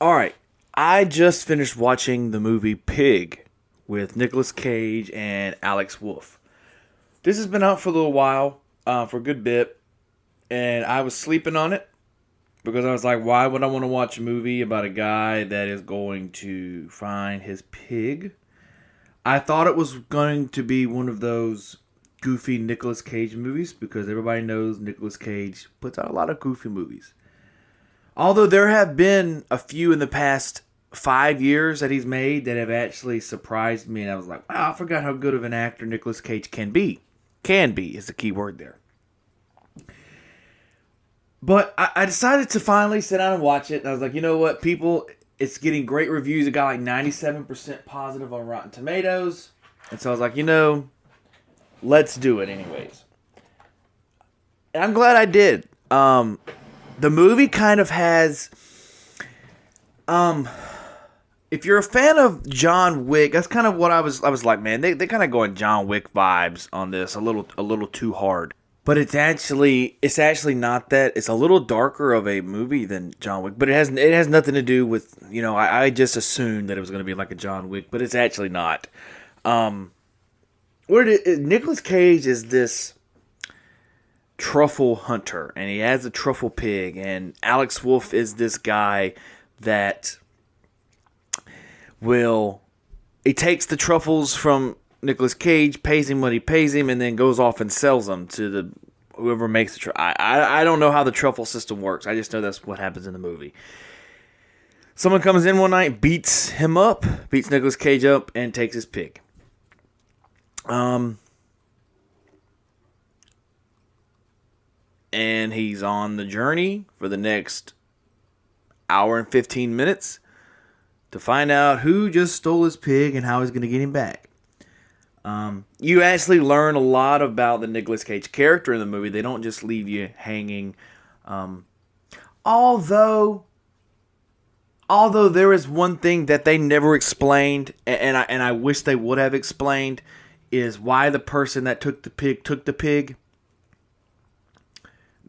All right. I just finished watching the movie Pig with Nicolas Cage and Alex Wolff. This has been out for a little while, for a good bit, and I was sleeping on it because I was like, why would I want to watch a movie about a guy that is going to find his pig? I thought it was going to be one of those goofy Nicolas Cage movies because everybody knows Nicolas Cage puts out a lot of goofy movies. Although there have been a few in the past 5 years that he's made that have actually surprised me, and I was like, wow, I forgot how good of an actor Nicolas Cage can be. Can be is the key word there. But I decided to finally sit down and watch it. And I was like, you know what, people, it's getting great reviews. It got like 97% positive on Rotten Tomatoes. And so I was like, let's do it anyways. And I'm glad I did. The movie kind of has, if you're a fan of John Wick, that's kind of what I was like, man, they kind of going John Wick vibes on this a little too hard. But it's actually not that. It's a little darker of a movie than John Wick, but it has nothing to do with, I just assumed that it was going to be like a John Wick, but it's actually not. Nicolas Cage is this truffle hunter, and he has a truffle pig, and Alex Wolff is this guy that he takes the truffles from Nicolas Cage, pays him what he pays him, and then goes off and sells them to whoever makes the truffle. I don't know how the truffle system works. I just know that's what happens in the movie. Someone comes in one night, beats Nicolas Cage up, and takes his pig. And he's on the journey for the next hour and 15 minutes to find out who just stole his pig and how he's going to get him back. You actually learn a lot about the Nicolas Cage character in the movie. They don't just leave you hanging. Although there is one thing that they never explained, and I wish they would have explained, is why the person that took the pig.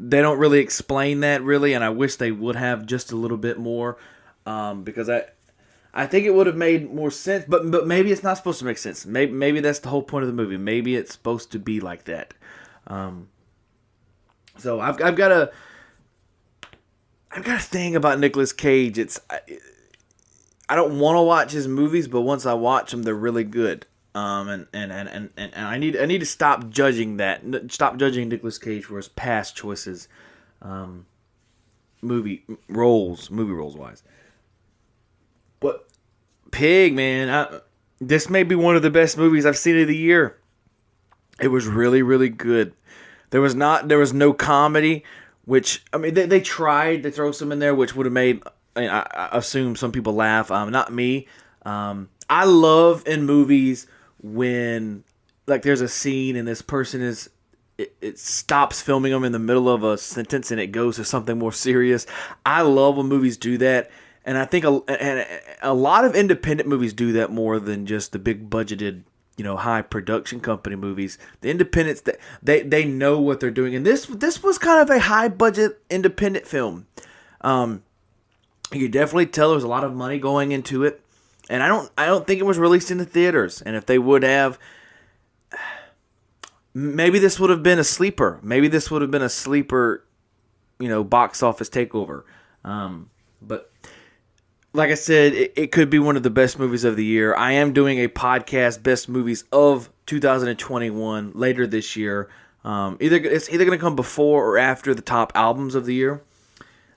They don't really explain that, really, and I wish they would have just a little bit more, because I think it would have made more sense, but maybe it's not supposed to make sense. Maybe that's the whole point of the movie. Maybe it's supposed to be like that. So I've got a thing about Nicolas Cage. I don't want to watch his movies, but once I watch them, they're really good. And I need to stop judging Nicolas Cage for his past choices, movie roles wise. But Pig, man, this may be one of the best movies I've seen of the year. It was really, really good. There was no comedy, which, I mean, they tried to throw some in there, which would have made, I assume, some people laugh. Not me. I love in movies when, like, there's a scene and this person it stops filming them in the middle of a sentence and it goes to something more serious. I love when movies do that. And I think a lot of independent movies do that more than just the big budgeted, high production company movies. The independents, they know what they're doing. And this was kind of a high budget independent film. You definitely tell there was a lot of money going into it. And I don't think it was released in the theaters. And if they would have, maybe this would have been a sleeper. Box office takeover. But like I said, it could be one of the best movies of the year. I am doing a podcast, Best Movies of 2021, later this year. It's either going to come before or after the top albums of the year.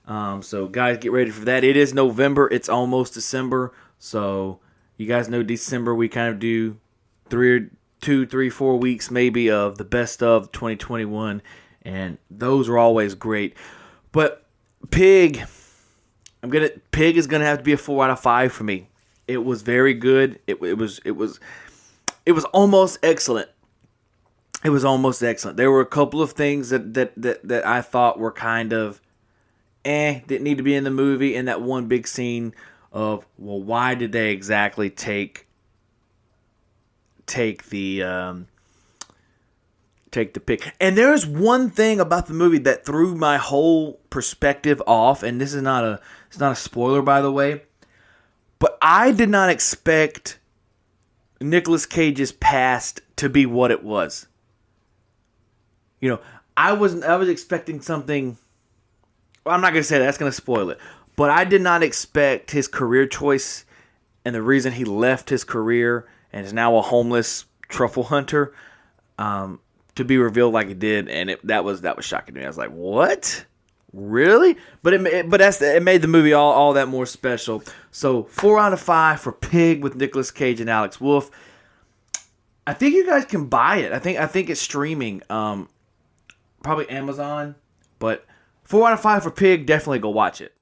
So guys, get ready for that. It is November. It's almost December. So you guys know December, we kind of do 4 weeks maybe of the best of 2021. And those are always great. But Pig is gonna have to be a 4 out of 5 for me. It was very good. It was almost excellent. It was almost excellent. There were a couple of things that I thought were kind of didn't need to be in the movie. And that one big scene of, well, why did they exactly take the take the pick. And there's one thing about the movie that threw my whole perspective off, and this is it's not a spoiler, by the way, but I did not expect Nicolas Cage's past to be what it was. You know, I was expecting something. Well, I'm not gonna say that. That's gonna spoil it. But I did not expect his career choice and the reason he left his career and is now a homeless truffle hunter to be revealed like it did, and that was shocking to me. I was like, "What? Really?" But it made the movie all that more special. So 4 out of 5 for Pig with Nicolas Cage and Alex Wolff. I think you guys can buy it. I think it's streaming, probably Amazon. But 4 out of 5 for Pig. Definitely go watch it.